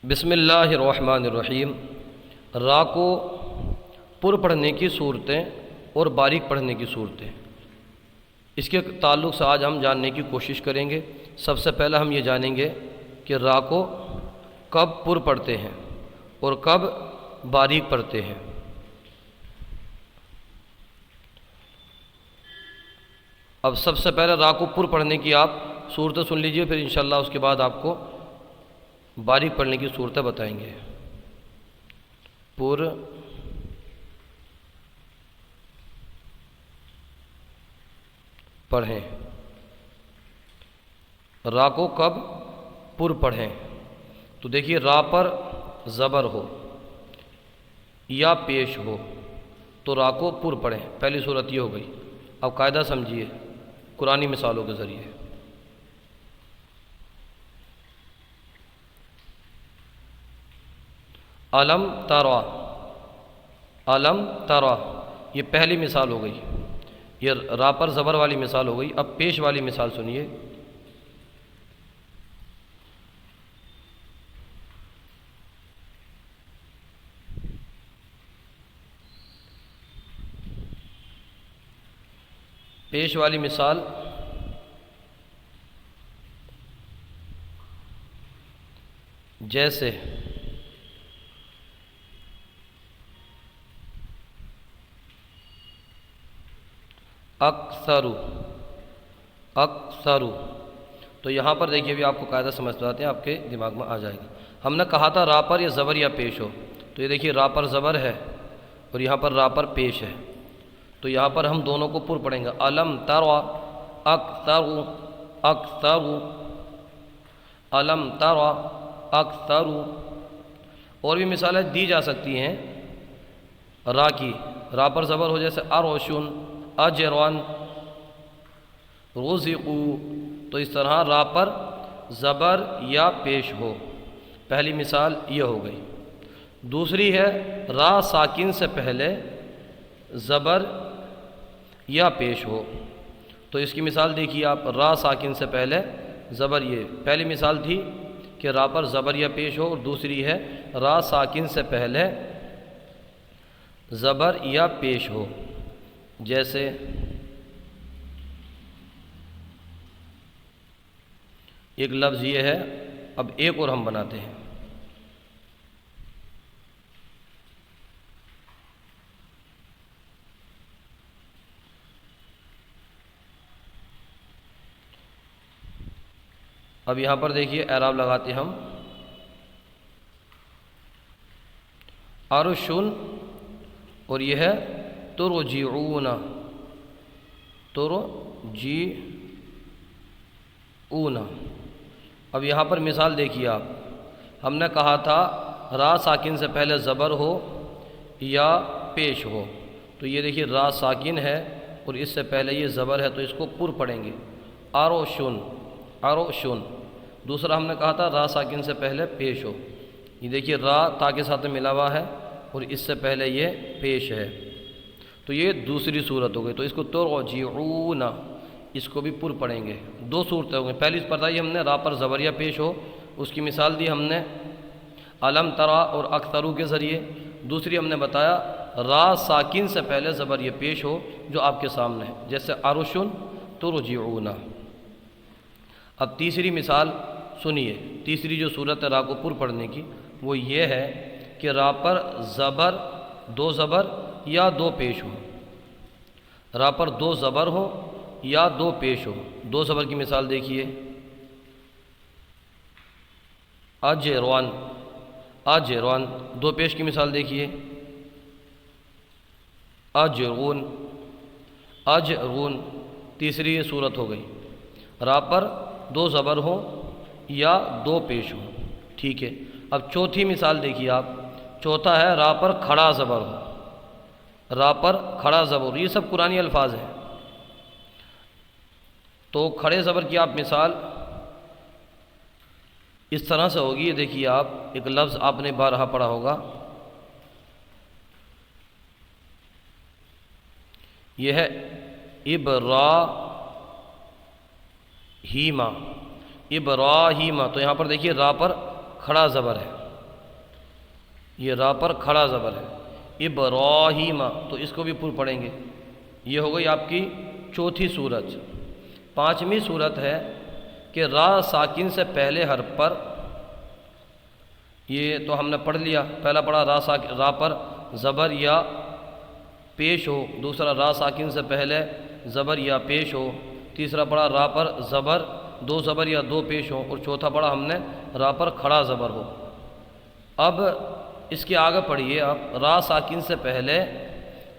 بسم اللہ الرحمن الرحیم۔ را کو پر پڑھنے کی صورتیں اور باریک پڑھنے کی صورتیں، اس کے تعلق سے آج ہم جاننے کی کوشش کریں گے۔ سب سے پہلے ہم یہ جانیں گے کہ را کو کب پر پڑھتے ہیں اور کب باریک پڑھتے ہیں۔ اب سب سے پہلے را کو پر پڑھنے کی آپ صورتیں سن لیجئے، پھر انشاءاللہ اس کے بعد آپ کو باریک پڑھنے کی صورتیں بتائیں گے۔ پر پڑھیں، را کو کب پر پڑھیں؟ تو دیکھیے، را پر زبر ہو یا پیش ہو تو را کو پر پڑھیں، پہلی صورت یہ ہو گئی۔ اب قاعدہ سمجھیے قرآنی مثالوں کے ذریعے۔ علم ترا، علم ترا، یہ پہلی مثال ہو گئی، یہ را پر زبر والی مثال ہو گئی۔ اب پیش والی مثال سنیے۔ پیش والی مثال جیسے اکثرو، اکثرو، تو یہاں پر دیکھیے بھی آپ کو قاعدہ سمجھ آتے ہیں، آپ کے دماغ میں آ جائے گا۔ ہم نے کہا تھا را پر یا زبر یا پیش ہو، تو یہ دیکھیے را پر زبر ہے اور یہاں پر را پر پیش ہے، تو یہاں پر ہم دونوں کو پر پڑھیں گے۔ علم ترا اکثرو، اکثرو، علم ترا اکثرو۔ اور بھی مثالیں دی جا سکتی ہیں را کی، را پر زبر ہو جیسے اروشن، اجرون، رزقو، تو اس طرح را پر زبر یا پیش ہو۔ پہلی مثال یہ ہو گئی۔ دوسری ہے را ساکن سے پہلے زبر یا پیش ہو، تو اس کی مثال دیکھیے آپ، را ساکن سے پہلے زبر، یہ پہلی مثال تھی کہ را پر زبر یا پیش ہو، اور دوسری ہے را ساکن سے پہلے زبر یا پیش ہو، جیسے ایک لفظ یہ ہے۔ اب ایک اور ہم بناتے ہیں۔ اب یہاں پر دیکھیے اعراب لگاتے ہم۔ عرشن، اور یہ ہے ترجعون، ترجعون۔ اب یہاں پر مثال دیکھیے آپ، ہم نے کہا تھا را ساکن سے پہلے زبر ہو یا پیش ہو، تو یہ دیکھیے را ساکن ہے اور اس سے پہلے یہ زبر ہے، تو اس کو پر پڑھیں گے، عروشن، عروشن۔ دوسرا ہم نے کہا تھا را ساکن سے پہلے پیش ہو، یہ دیکھیے را تا کے ساتھ ملا ہوا ہے اور اس سے پہلے یہ پیش ہے، تو یہ دوسری صورت ہو گئی۔ تو اس کو ترجعون، اس کو بھی پر پڑھیں گے۔ دو صورتیں ہو گئی۔ پہلی بتائی ہم نے را پر زبر یا پیش ہو، اس کی مثال دی ہم نے علم ترا اور اکثرو کے ذریعے۔ دوسری ہم نے بتایا را ساکن سے پہلے زبر یا پیش ہو، جو آپ کے سامنے ہے، جیسے عرشن ترجعون۔ اب تیسری مثال سنیے۔ تیسری جو صورت ہے را کو پر پڑھنے کی، وہ یہ ہے کہ را پر زبر، دو زبر یا دو پیش ہو، را پر دو زبر ہو یا دو پیش ہو۔ دو زبر کی مثال دیکھیے، اجرون، اجرون۔ دو پیش کی مثال دیکھیے، اجرون، اجرون۔ تیسری یہ صورت ہو گئی، را پر دو زبر ہو یا دو پیش ہو، ٹھیک ہے۔ اب چوتھی مثال دیکھیے آپ، چوتھا ہے را پر کھڑا زبر ہو، را پر کھڑا زبر، یہ سب قرآنی الفاظ ہیں۔ تو کھڑے زبر کی آپ مثال اس طرح سے ہوگی، یہ دیکھیے آپ، ایک لفظ آپ نے بارہا پڑھا ہوگا، یہ ہے ابراہیم، ابراہیم، تو یہاں پر دیکھیے را پر کھڑا زبر ہے، یہ را پر کھڑا زبر ہے، ابراہیم تو اس کو بھی پر پڑھیں گے۔ یہ ہو گئی آپ کی چوتھی صورت۔ پانچویں صورت ہے کہ را ساکن سے پہلے حرف پر، یہ تو ہم نے پڑھ لیا، پہلا پڑھا را پر زبر یا پیش ہو، دوسرا را ساکن سے پہلے زبر یا پیش ہو، تیسرا پڑھا را پر زبر دو زبر یا دو پیش ہو، اور چوتھا پڑھا ہم نے را پر کھڑا زبر ہو۔ اب اس کے آگے پڑھیے آپ، را ساکن سے پہلے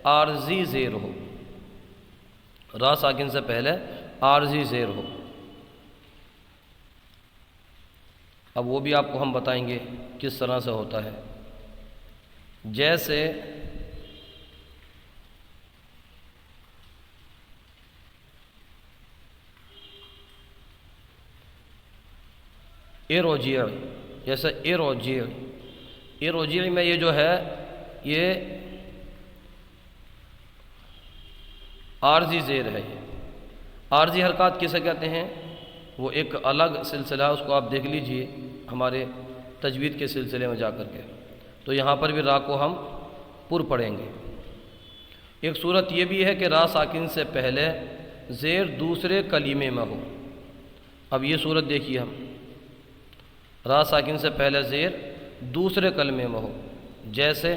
عارضی زیر ہو، را ساکن سے پہلے عارضی زیر ہو۔ اب وہ بھی آپ کو ہم بتائیں گے کس طرح سے ہوتا ہے۔ جیسے ارجع، جیسے ارجع، ارجع میں یہ جو ہے یہ عارضی زیر ہے۔ یہ عارضی حرکات کسے کہتے ہیں؟ وہ ایک الگ سلسلہ ہے، اس کو آپ دیکھ لیجئے ہمارے تجوید کے سلسلے میں جا کر کے۔ تو یہاں پر بھی را کو ہم پر پڑھیں گے۔ ایک صورت یہ بھی ہے کہ را ساکن سے پہلے زیر دوسرے کلیمے میں ہو۔ اب یہ صورت دیکھیے ہم، را ساکن سے پہلے زیر دوسرے کلمے میں ہو، جیسے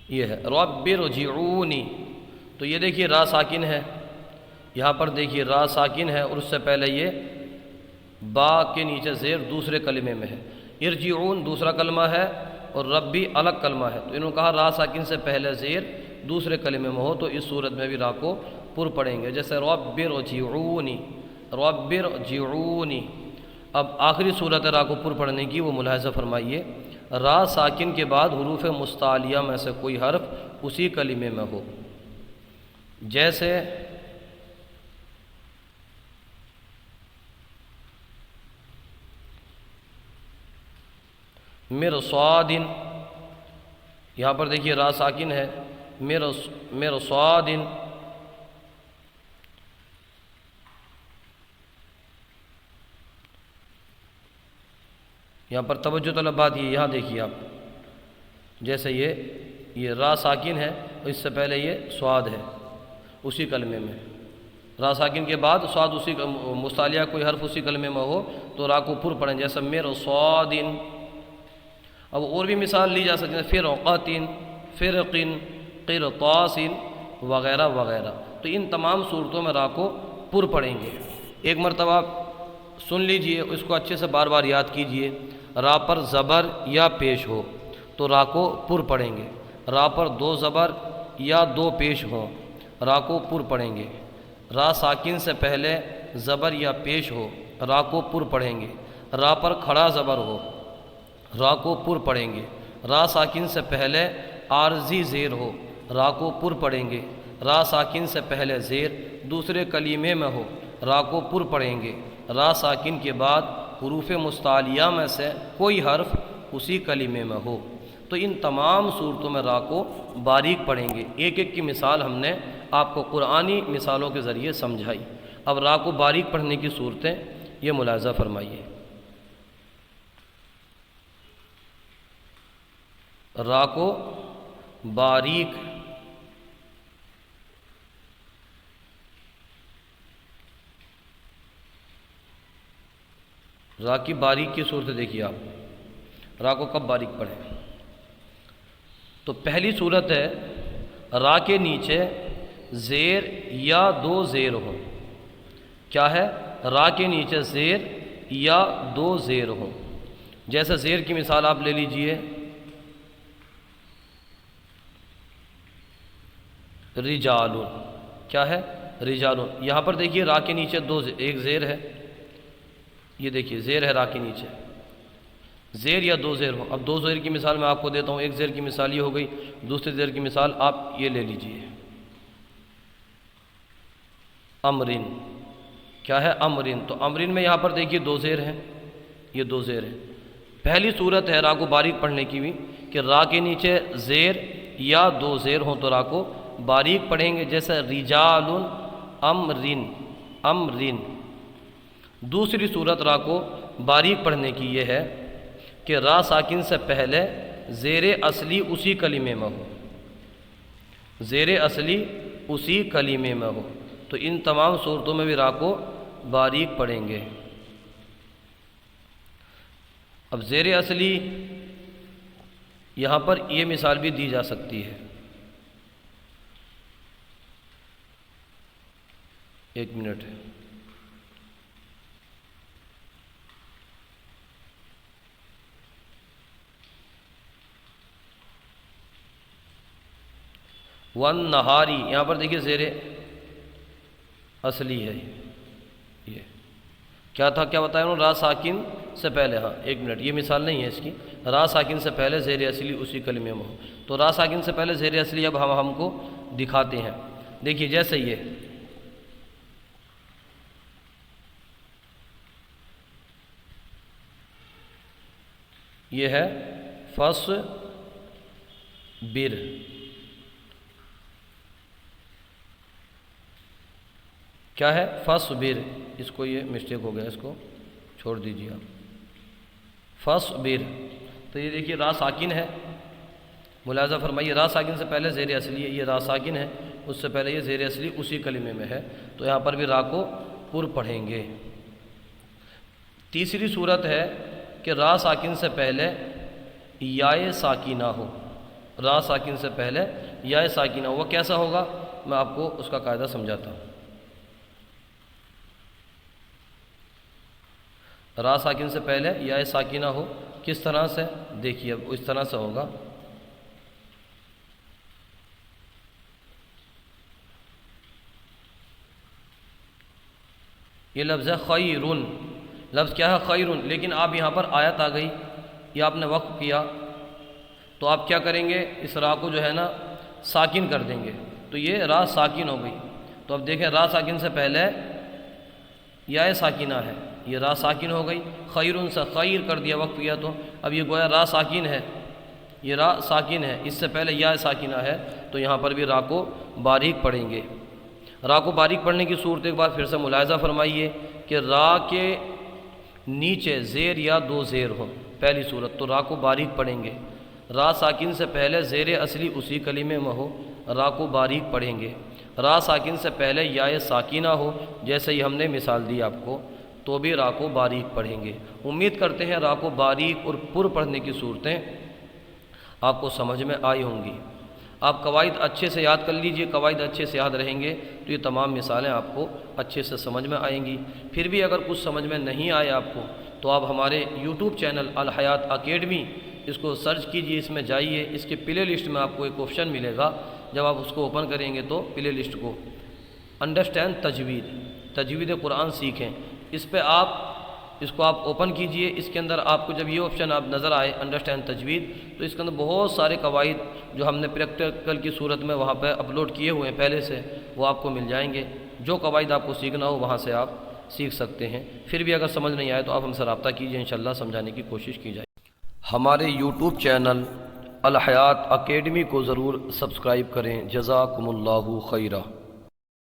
یہ ہے رب ارجعونی، تو یہ دیکھیے را ساکن ہے، یہاں پر دیکھیے را ساکن ہے اور اس سے پہلے یہ با کے نیچے زیر دوسرے کلمے میں ہے۔ ارجعون دوسرا کلمہ ہے اور رب بھی الگ کلمہ ہے، تو انہوں نے کہا را ساکن سے پہلے زیر دوسرے کلمے میں ہو، تو اس صورت میں بھی را کو پر پڑھیں گے، جیسے رب ارجعونی، رب ارجعونی۔ اب آخری صورت را کو پر پڑھنے کی وہ ملاحظہ فرمائیے، را ساکن کے بعد حروف مستعلیہ میں سے کوئی حرف اسی کلمے میں ہو، جیسے مرصاد، یہاں پر دیکھیے را ساکن ہے، مرصاد، یہاں پر توجہ طلب بات یہ، یہاں دیکھیے آپ، جیسے یہ را ساکن ہے اور اس سے پہلے یہ سواد ہے اسی کلمے میں، را ساکن کے بعد سواد اسی مستعلیہ کوئی حرف اسی کلمے میں ہو تو را کو پر پڑھیں، جیسے مرصاد۔ اب اور بھی مثال لی جا سکتی ہے، فرقۃ، فرق، قرطاس وغیرہ وغیرہ، تو ان تمام صورتوں میں را کو پر پڑھیں گے۔ ایک مرتبہ آپ سن لیجئے، اس کو اچھے سے بار بار یاد کیجئے، را پر زبر یا پیش ہو تو را کو پر پڑھیں گے، را پر دو زبر یا دو پیش ہوں را کو پر پڑھیں گے، را ساکن سے پہلے زبر یا پیش ہو را کو پر پڑھیں گے، را پر کھڑا زبر ہو را کو پر پڑھیں گے، را ساکن سے پہلے عارضی زیر ہو را کو پر پڑھیں گے، را ساکن سے پہلے زیر دوسرے کلیمے میں ہو را کو پر پڑھیں گے، را ساکن کے بعد حروف مستعلیہ میں سے کوئی حرف اسی کلیمے میں ہو، تو ان تمام صورتوں میں را کو باریک پڑھیں گے۔ ایک ایک کی مثال ہم نے آپ کو قرآنی مثالوں کے ذریعے سمجھائی۔ اب را کو باریک پڑھنے کی صورتیں یہ ملاحظہ فرمائیے۔ را کو باریک را کی باریک کی صورت دیکھیے آپ، را کو کب باریک پڑھیں؟ تو پہلی صورت ہے را کے نیچے زیر یا دو زیر ہوں۔ کیا ہے؟ را کے نیچے زیر یا دو زیر ہوں، جیسے زیر کی مثال آپ لے لیجئے، رجال، کیا ہے؟ رجال، یہاں پر دیکھیے را کے نیچے ایک زیر ہے، یہ دیکھیے زیر ہے را کے نیچے، زیر یا دو زیر ہو۔ اب دو زیر کی مثال میں آپ کو دیتا ہوں، ایک زیر کی مثال یہ ہو گئی، دوسرے زیر کی مثال آپ یہ لے لیجئے، امرن، کیا ہے؟ امرن، تو امرن میں یہاں پر دیکھیے دو زیر ہیں، یہ دو زیر ہیں۔ پہلی صورت ہے را کو باریک پڑھنے کی بھی کہ را کے نیچے زیر یا دو زیر ہوں تو را کو باریک پڑھیں گے، جیسے رجال امرن امرن۔ دوسری صورت را کو باریک پڑھنے کی یہ ہے کہ را ساکن سے پہلے زیر اصلی اسی کلمے میں ہو، زیر اصلی اسی کلمے میں ہو، تو ان تمام صورتوں میں بھی را کو باریک پڑھیں گے۔ اب زیر اصلی یہاں پر یہ مثال بھی دی جا سکتی ہے، ایک منٹ ہے۔ وَالنَّهَارِ یہاں پر دیکھیے زیر اصلی ہے، یہ کیا تھا، کیا بتایا انہوں نے، را ساکن سے پہلے، ہاں ایک منٹ، یہ مثال نہیں ہے اس کی، را ساکن سے پہلے زیر اصلی اسی کلمے میں ہو، تو را ساکن سے پہلے زیر اصلی اب ہم کو دکھاتے ہیں۔ دیکھیے جیسے یہ ہے فصبر، کیا ہے، فصبر، اس کو یہ مسٹیک ہو گیا، اس کو چھوڑ دیجیے آپ، فصبر، تو یہ دیکھیے را ساکن ہے، ملاحظہ فرمائیے را ساکن سے پہلے زیر اصلی ہے، یہ را ساکن ہے، اس سے پہلے یہ زیر اصلی اسی کلمے میں ہے، تو یہاں پر بھی را کو پر پڑھیں گے۔ تیسری صورت ہے کہ را ساکن سے پہلے یائے ساکینہ ہو، را ساکن سے پہلے یائے ساکینہ ہو، وہ کیسا ہوگا، میں آپ کو اس کا قاعدہ سمجھاتا ہوں۔ را ساکن سے پہلے یائے ساکینہ ہو کس طرح سے، دیکھیے اب اس طرح سے ہوگا، یہ لفظ ہے خیرن، لفظ کیا ہے خیرن، لیکن آپ یہاں پر آیت آ گئی یا آپ نے وقف کیا تو آپ کیا کریں گے، اس را کو جو ہے نا ساکن کر دیں گے، تو یہ را ساکن ہو گئی۔ تو اب دیکھیں را ساکن سے پہلے یا ساکینہ ہے، یہ را ساکن ہو گئی، خیرن سے خیر کر دیا وقف کیا، تو اب یہ گویا را ساکن ہے، یہ را ساکن ہے، اس سے پہلے یا ساکینہ ہے، تو یہاں پر بھی را کو باریک پڑھیں گے۔ را کو باریک پڑھنے کی صورت ایک بار پھر سے ملاحظہ فرمائیے کہ را کے نیچے زیر یا دو زیر ہوں، پہلی صورت تو را کو باریک پڑھیں گے، را ساکن سے پہلے زیر اصلی اسی کلمے میں ہو، را کو باریک پڑھیں گے، را ساکن سے پہلے یا ساکینہ ہو، جیسے ہی ہم نے مثال دی آپ کو، تو بھی را کو باریک پڑھیں گے۔ امید کرتے ہیں را کو باریک اور پر پڑھنے کی صورتیں آپ کو سمجھ میں آئی ہوں گی۔ آپ قواعد اچھے سے یاد کر لیجئے، قواعد اچھے سے یاد رہیں گے تو یہ تمام مثالیں آپ کو اچھے سے سمجھ میں آئیں گی۔ پھر بھی اگر کچھ سمجھ میں نہیں آئے آپ کو تو آپ ہمارے یوٹیوب چینل الحیات اکیڈمی اس کو سرچ کیجئے، اس میں جائیے، اس کے پلے لسٹ میں آپ کو ایک آپشن ملے گا، جب آپ اس کو اوپن کریں گے تو پلے لسٹ کو انڈرسٹینڈ تجوید قرآن سیکھیں، اس پہ اس کو آپ اوپن کیجئے، اس کے اندر آپ کو جب یہ آپشن آپ نظر آئے انڈرسٹینڈ تجوید، تو اس کے اندر بہت سارے قواعد جو ہم نے پریکٹیکل کی صورت میں وہاں پہ اپلوڈ کیے ہوئے ہیں پہلے سے، وہ آپ کو مل جائیں گے، جو قواعد آپ کو سیکھنا ہو وہاں سے آپ سیکھ سکتے ہیں۔ پھر بھی اگر سمجھ نہیں آئے تو آپ ہم سے رابطہ کیجئے، انشاءاللہ سمجھانے کی کوشش کی جائے۔ ہمارے یوٹیوب چینل الحیات اکیڈمی کو ضرور سبسکرائب کریں۔ جزاکم اللہ خیرہ۔